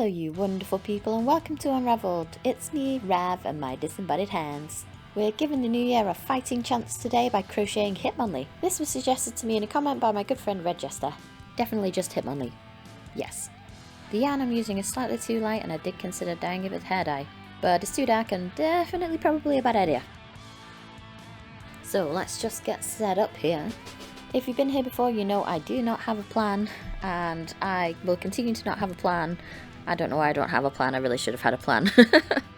Hello you wonderful people and welcome to Unravelled. It's me, Rav, and my disembodied hands. We're giving the new year a fighting chance today by crocheting Hitmonlee. This was suggested to me in a comment by my good friend Red Jester. Definitely just Hitmonlee. Yes. The yarn I'm using is slightly too light and I did consider dyeing it with hair dye, but it's too dark and definitely probably a bad idea. So let's just get set up here. If you've been here before, you know I do not have a plan, and I will continue to not have a plan. I don't know why I don't have a plan. I really should have had a plan.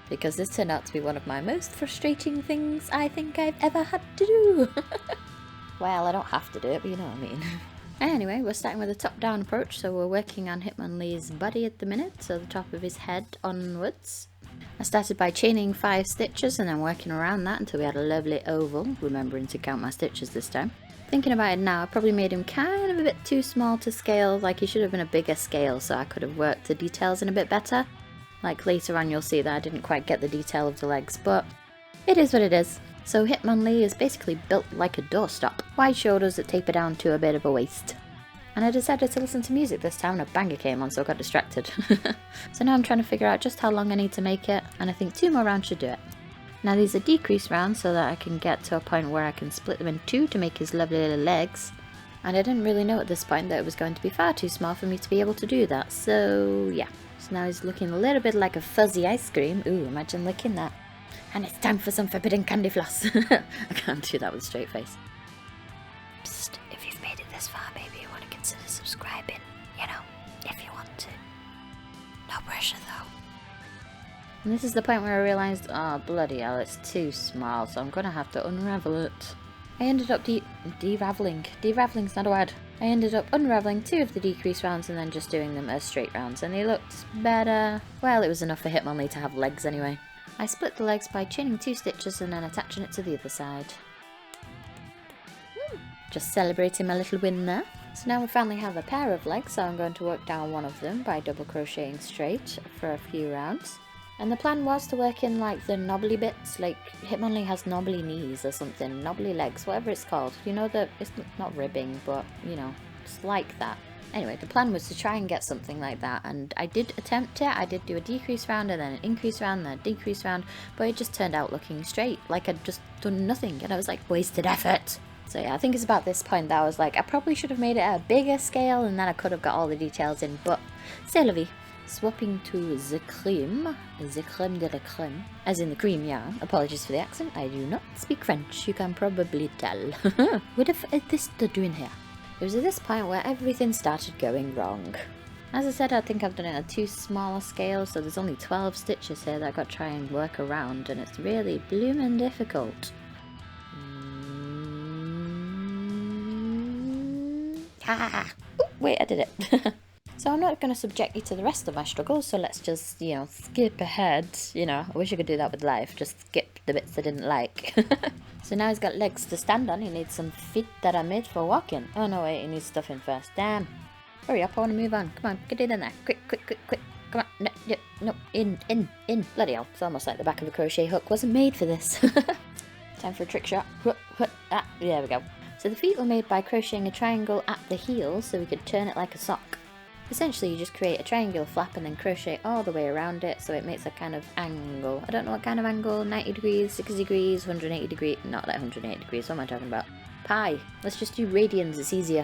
Because this turned out to be one of my most frustrating things I think I've ever had to do. Well, I don't have to do it, but you know what I mean. Anyway, we're starting with a top-down approach, so we're working on Hitmonlee's body at the minute, so the top of his head onwards. I started by chaining 5 stitches and then working around that until we had a lovely oval, remembering to count my stitches this time. Thinking about it now, I probably made him kind of a bit too small to scale, like he should have been a bigger scale so I could have worked the details in a bit better. Like later on you'll see that I didn't quite get the detail of the legs, but it is what it is. So Hitmonlee is basically built like a doorstop, wide shoulders that taper down to a bit of a waist. And I decided to listen to music this time and a banger came on so I got distracted. So now I'm trying to figure out just how long I need to make it, and I think 2 more rounds should do it. Now these are decrease rounds so that I can get to a point where I can split them in 2 to make his lovely little legs. And I didn't really know at this point that it was going to be far too small for me to be able to do that, so yeah. So now he's looking a little bit like a fuzzy ice cream. Ooh, imagine licking that. And it's time for some forbidden candy floss. I can't do that with a straight face. Psst, if you've made it this far, maybe you want to consider subscribing. You know, if you want to. No pressure though. And this is the point where I realised, oh bloody hell, it's too small, so I'm going to have to unravel it. I ended up de-ravelling. De-ravelling's not a word. I ended up unravelling 2 of the decrease rounds and then just doing them as straight rounds, and they looked better. Well, it was enough for Hitmonlee to have legs anyway. I split the legs by chaining 2 stitches and then attaching it to the other side. Just celebrating my little win there. So now we finally have a pair of legs, so I'm going to work down one of them by double crocheting straight for a few rounds. And the plan was to work in like the knobbly bits, like Hitmonlee has knobbly knees or something, knobbly legs, whatever it's called. You know that it's not ribbing, but you know, it's like that. Anyway, the plan was to try and get something like that, and I did attempt it. I did do a decrease round and then an increase round and then a decrease round, but it just turned out looking straight, like I'd just done nothing, and I was like, wasted effort. So yeah, I think it's about this point that I was like, I probably should have made it at a bigger scale and then I could have got all the details in, but c'est la vie. Swapping to the crème de la crème, as in the cream yarn. Apologies for the accent, I do not speak French, you can probably tell. What is this doing here? It was at this point where everything started going wrong. As I said, I think I've done it at a too small a scale, so there's only 12 stitches here that I've got to try and work around, and it's really blooming difficult. Wait, I did it. So I'm not going to subject you to the rest of my struggles, so let's just, you know, skip ahead. You know, I wish I could do that with life, just skip the bits I didn't like. So now he's got legs to stand on, he needs some feet that are made for walking. Oh no, wait, he needs stuffing first. Damn. Hurry up, I want to move on. Come on, get in there. Quick. Come on, no, in. Bloody hell, it's almost like the back of a crochet hook wasn't made for this. Time for a trick shot. There we go. So the feet were made by crocheting a triangle at the heel so we could turn it like a sock. Essentially you just create a triangular flap and then crochet all the way around it so it makes a kind of angle. I don't know what kind of angle, 90 degrees, 60 degrees, 180 degrees, not like 180 degrees, what am I talking about? Pi. Let's just do radians, it's easier.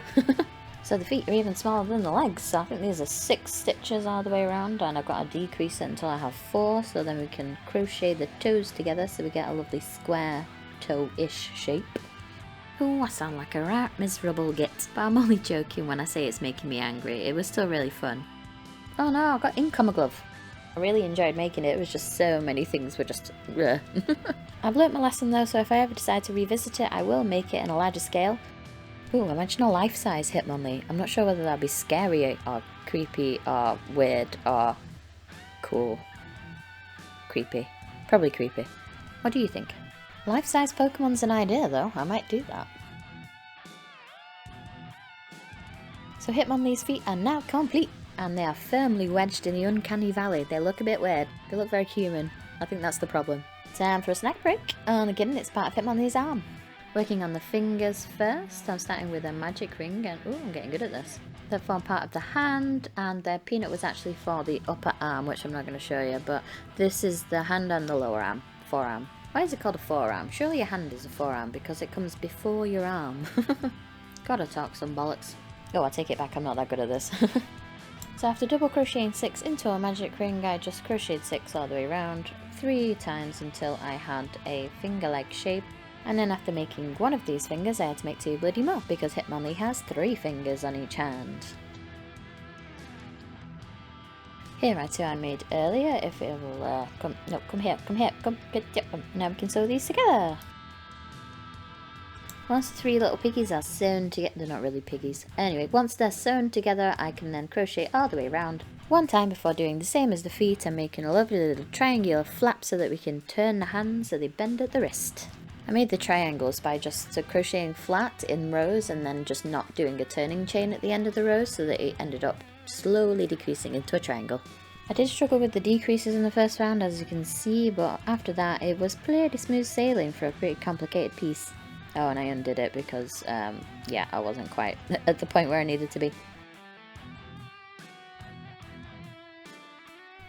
So the feet are even smaller than the legs, so I think these are 6 stitches all the way around, and I've got to decrease it until I have 4, so then we can crochet the toes together so we get a lovely square toe-ish shape. Oh, I sound like a right miserable git, but I'm only joking when I say it's making me angry. It was still really fun. Oh no, I've got ink on my glove. I really enjoyed making it, it was just so many things were just I've learnt my lesson though, so if I ever decide to revisit it, I will make it in a larger scale. Ooh, imagine a life-size Hitmonlee. I'm not sure whether that'd be scary or creepy or weird or cool. Creepy. Probably creepy. What do you think? Life-size Pokemon's an idea though, I might do that. So Hitmonlee's feet are now complete, and they are firmly wedged in the uncanny valley. They look a bit weird, they look very human. I think that's the problem. Time for a snack break, and again it's part of Hitmonlee's arm. Working on the fingers first, I'm starting with a magic ring, and ooh, I'm getting good at this. That form part of the hand, and the peanut was actually for the upper arm, which I'm not going to show you, but this is the hand and the lower arm, forearm. Why is it called a forearm? Surely your hand is a forearm because it comes before your arm. Gotta talk some bollocks. Oh, I take it back, I'm not that good at this. So after double crocheting 6 into a magic ring, I just crocheted 6 all the way around, 3 times until I had a finger-like shape. And then after making one of these fingers, I had to make 2 bloody more because Hitmonlee has 3 fingers on each hand. Here are 2 I made earlier. If it will come here, now we can sew these together. Once the 3 little piggies are sewn together, they're not really piggies. Anyway, once they're sewn together, I can then crochet all the way around. One time before doing the same as the feet, I'm making a lovely little triangular flap so that we can turn the hands so they bend at the wrist. I made the triangles by just crocheting flat in rows and then just not doing a turning chain at the end of the rows so that it ended up slowly decreasing into a triangle. I did struggle with the decreases in the first round, as you can see, but after that it was pretty smooth sailing for a pretty complicated piece. Oh, and I undid it because, yeah, I wasn't quite at the point where I needed to be.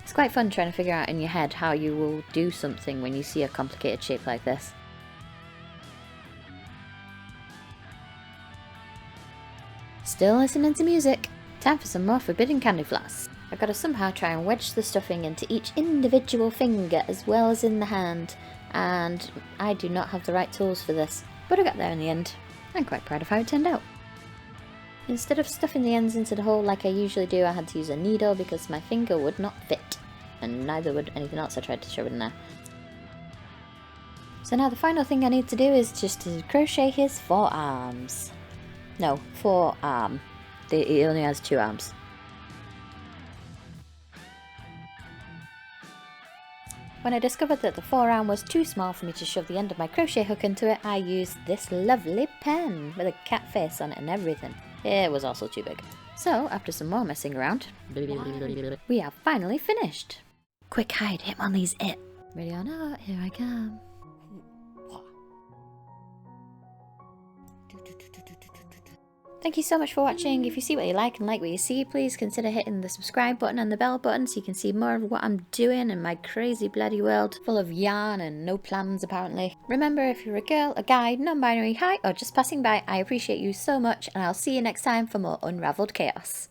It's quite fun trying to figure out in your head how you will do something when you see a complicated shape like this. Still listening to music. Time for some more forbidden candy floss. I've got to somehow try and wedge the stuffing into each individual finger as well as in the hand, and I do not have the right tools for this, but I got there in the end. I'm quite proud of how it turned out. Instead of stuffing the ends into the hole like I usually do, I had to use a needle because my finger would not fit, and neither would anything else I tried to shove in there. So now the final thing I need to do is just to crochet his forearms. No, forearm. He only has 2 arms. When I discovered that the forearm was too small for me to shove the end of my crochet hook into it, I used this lovely pen with a cat face on it and everything. It was also too big. So, after some more messing around, we are finally finished. Quick hide, Hitmonlee's it. Ready or not, here I come. Thank you so much for watching. If you see what you like and like what you see, please consider hitting the subscribe button and the bell button so you can see more of what I'm doing in my crazy bloody world full of yarn and no plans apparently. Remember, if you're a girl, a guy, non-binary, hi, or just passing by, I appreciate you so much, and I'll see you next time for more Unravelled chaos.